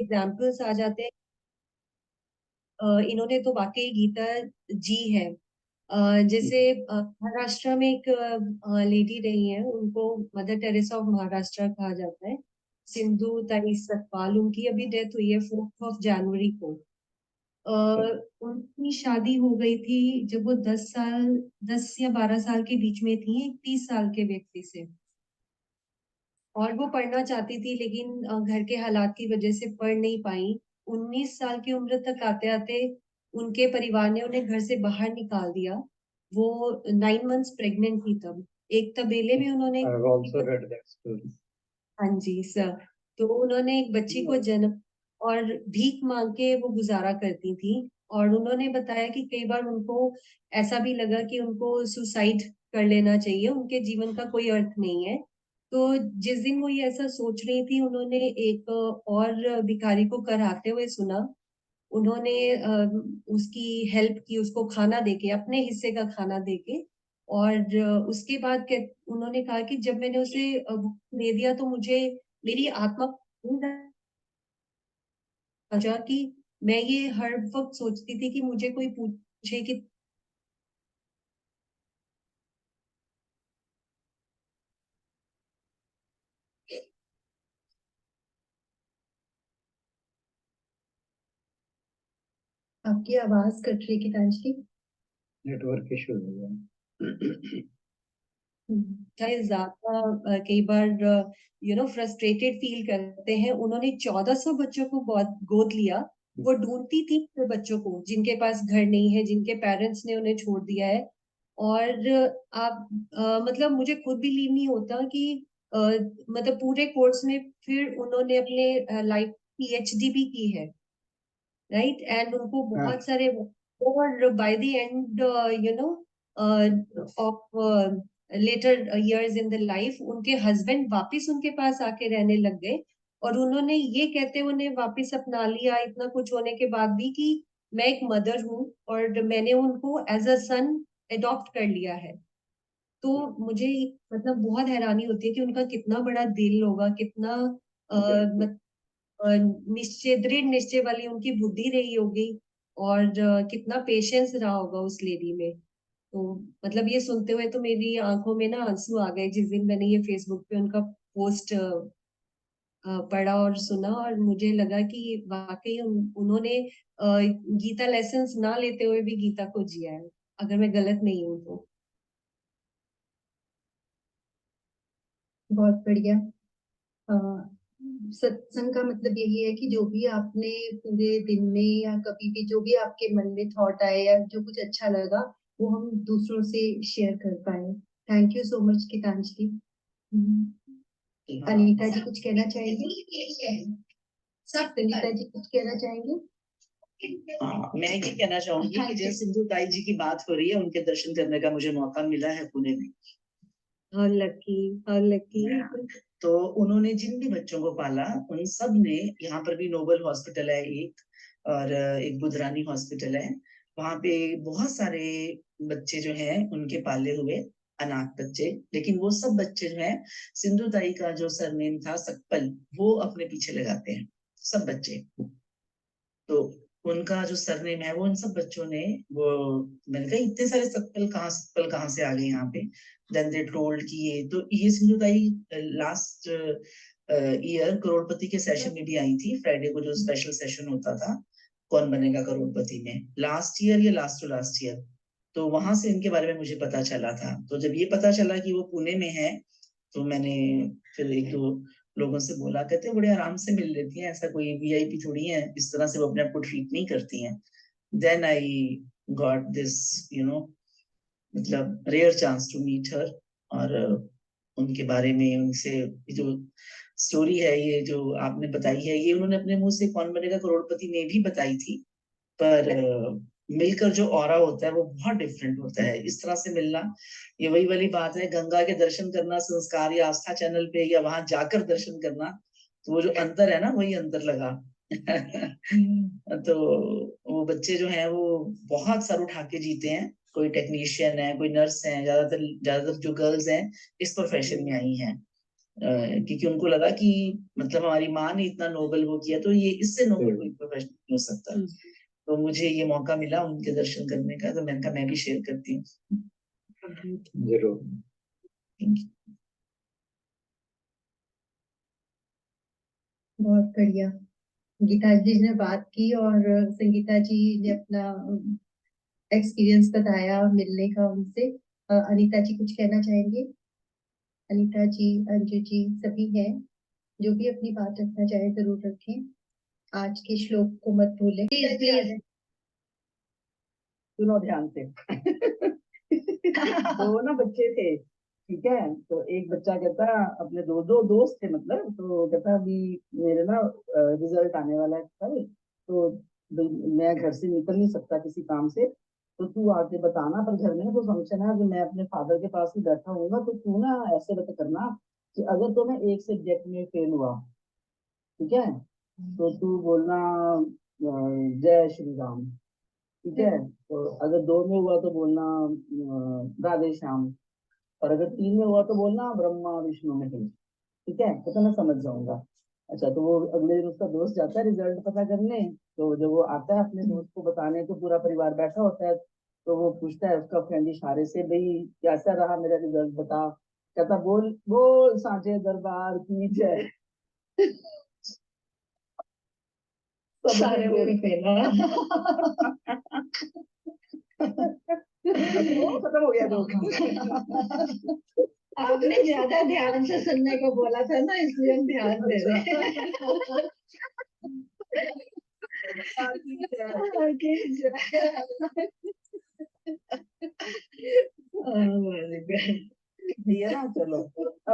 Examples आ जाते हैं। इन्होंने तो वाकई गीता जी है। जैसे महाराष्ट्र में एक लेडी रही है, उनको मदर टेरेसा ऑफ महाराष्ट्र कहा जाता है। सिंधु ताई सतपाल, उनकी अभी डेथ हुई है 4 जनवरी को। उनकी शादी हो गई थी जब वो 10 साल, 10 या 12 साल के बीच में थी, एक 30 साल के व्यक्ति से। और वो पढ़ना चाहती थी, लेकिन घर के हालात की वजह से पढ़ नहीं पाई। 19 साल की उम्र तक आते आते उनके परिवार ने उन्हें घर से बाहर निकाल दिया। वो 9 मंथ्स प्रेग्नेंट थी तब। एक तबेले में उन्होंने I've also read that story. हाँ जी सर। तो उन्होंने एक बच्ची को जन्म, और भीख मांग के वो गुजारा करती थी। और उन्होंने बताया कि कई बार उनको ऐसा भी लगा कि उनको सुसाइड कर लेना चाहिए, उनके जीवन का कोई अर्थ नहीं है। तो जिस दिन वो ये ऐसा सोच रही थी, उन्होंने एक और भिखारी को कराते हुए सुना। उन्होंने उसकी हेल्प की, उसको खाना देके, अपने हिस्से का खाना देके। और उसके बाद उन्होंने कहा कि जब मैंने उसे दे दिया तो मुझे मेरी आत्मा को समझा कि मैं ये हर वक्त सोचती थी कि मुझे कोई पूछे कि आपकी आवाज कट रही है गीतांजलि। नेटवर्क इशू हो गया। चाहे ज्यादा कई बार फ्रस्ट्रेटेड फील करते हैं। उन्होंने 1400 बच्चों को गोद लिया। वो ढूंढती थी वो बच्चों को जिनके पास घर नहीं है, जिनके पेरेंट्स ने उन्हें छोड़ दिया है। और आप मतलब मुझे खुद बिलीव नहीं होता कि मतलब पूरे कोर्स में फिर उन्होंने अपने लाइफ पीएचडी भी की है, राइट। एंड उनको हाँ, बहुत सारे, और by the end you know of later years in the life, उनके हस्बैंड वापस उनके पास आके रहने लग गए। और उन्होंने ये कहते उन्हें वापस अपना लिया, इतना कुछ होने के बाद भी, कि मैं एक मदर हूँ और मैंने उनको एज अ सन अडॉप्ट कर लिया है। तो मुझे मतलब बहुत हैरानी होती है कि उनका कितना बड़ा दिल होगा, कितना निश्चय, दृढ़ निश्चय वाली उनकी बुद्धि रही होगी। और कितना पेशेंस रहा होगा उस लेडी में। तो मतलब ये सुनते हुए तो मेरी आंखों में ना आंसू आ गए जिस दिन मैंने ये फेसबुक पे उनका पोस्ट पढ़ा और सुना। और मुझे लगा कि वाकई उन्होंने गीता लेसन्स ना लेते हुए भी गीता को जिया है, अगर मैं गलत नहीं हूँ तो। बहुत बढ़िया। अ, सत्संग का मतलब यही है कि जो भी आपने पूरे दिन में या कभी भी जो भी आपके मन में थॉट आए या जो कुछ अच्छा लगा, वो हम दूसरों से शेयर कर पाए। Thank you so much Geetanjali. Anita ji कुछ कहना चाहेंगे? सब अनीता जी कुछ कहना चाहेंगे? मैं ये कहना चाहूंगी कि जिन सिंधु ताई जी की बात हो रही है, उनके दर्शन करने का मुझे मौका मिला है पुणे में। How lucky, how lucky. तो उन्होंने जिन भी बच्चों को पाला, उन सब ने, यहाँ पर भी नोबल हॉस्पिटल है एक, और एक बुधरानी हॉस्पिटल है, वहां पे बहुत सारे बच्चे जो हैं उनके पाले हुए अनाथ बच्चे। लेकिन वो सब बच्चे जो हैं, सिंधु ताई का जो सरनेम था सक्पल, वो अपने पीछे लगाते हैं सब बच्चे। तो उनका जो सरनेम है वो इन सब बच्चों ने, वो, मैंने कहा इतने सारे सक्पल कहाँ से आ गए यहाँ पे। देन दे टोल्ड कि ये तो, ये सिंधु ताई लास्ट ईयर करोड़पति के सेशन में भी आई थी, फ्राइडे को जो स्पेशल सेशन होता था कौन बनेगा करोड़पति में, लास्ट ईयर या लास्ट टू लास्ट ईयर। तो वहां से इनके बारे में मुझे पता चला था। तो जब ये पता चला कि वो पुणे में है, तो मैंने फिर एक दो लोगों से बोला, कहते बड़े आराम से मिल लेती हैं, ऐसा कोई वीआईपी थोड़ी है, इस तरह से वो अपने आप को ट्रीट नहीं करती हैं। देन आई गॉट दिस, मतलब rare chance to meet her. और उनके बारे में, उनसे जो स्टोरी है, ये जो आपने बताई है, ये उन्होंने अपने मुंह से कौन बनेगा करोड़पति में भी बताई थी। पर मिलकर जो ऑरा होता है वो बहुत डिफरेंट होता है, इस तरह से मिलना। ये वही वाली बात है, गंगा के दर्शन करना संस्कार या आस्था चैनल पे, या वहां जाकर दर्शन करना, तो वो जो अंतर है ना, वही अंतर लगा। तो वो बच्चे जो हैं वो बहुत सर उठा के जीते हैं। कोई टेक्नीशियन है, कोई नर्स है, ज्यादातर ज्यादातर जो गर्ल्स हैं इस प्रोफेशन में आई हैं। क्योंकि उनको लगा कि मतलब हमारी माँ ने इतना नोबल वो किया, तो ये इससे नोबल कोई प्रोफेशन नहीं हो सकता। तो मुझे ये मौका मिला उनके दर्शन करने का, तो मैंने कहा मैं भी शेयर करती हूँ। जरूर। Thank you. बहुत बढ़िया। गीता जी ने बात की और संगीता जी ने अपना एक्सपीरियंस बताया मिलने का उनसे। अनीता जी कुछ कहना चाहेंगे? अनीता जी, अंजू जी सभी हैं, जो भी अपनी बात रखना चाहे जरूर रखें। आज के श्लोक को मत भूलें प्लीज। सुनो ध्यान से। दो ना बच्चे थे, ठीक है। तो एक बच्चा कहता अपने दो दोस्त थे मतलब, तो कहता अभी मेरे ना रिजल्ट आने वाला है कल, तो मैं घर से निकल नहीं सकता किसी काम से, तो तू आके बताना, पर घर में कोई फंक्शन है तो मैं अपने फादर के पास ही बैठा हूँगा, तो तू ना ऐसे बता करना कि अगर तो मैं एक सब्जेक्ट में फेल हुआ, ठीक है, तो तू बोलना जय श्री राम, ठीक है। तो अगर दो में हुआ तो बोलना राधे श्याम, और अगर तीन में हुआ तो बोलना ब्रह्मा विष्णु महेश, ठीक है, तो मैं समझ जाऊंगा। अच्छा, तो वो अगले दिन उसका दोस्त जाता है रिजल्ट पता करने, तो जब वो आता है अपने दोस्त को बताने, तो पूरा परिवार बैठा होता है, तो वो पूछता है उसका फ्रेंड इशारे से, भाई कैसा रहा मेरा रिजल्ट बता। कहता बोल बोल सांचे दरबार की जय। सारे मेरे फेल है। वो खत्म हो गया जोक। आपने ज्यादा ध्यान से सुनने को बोला था ना, इसलिए हम ध्यान दे रहे हैं। ये ना चलो अब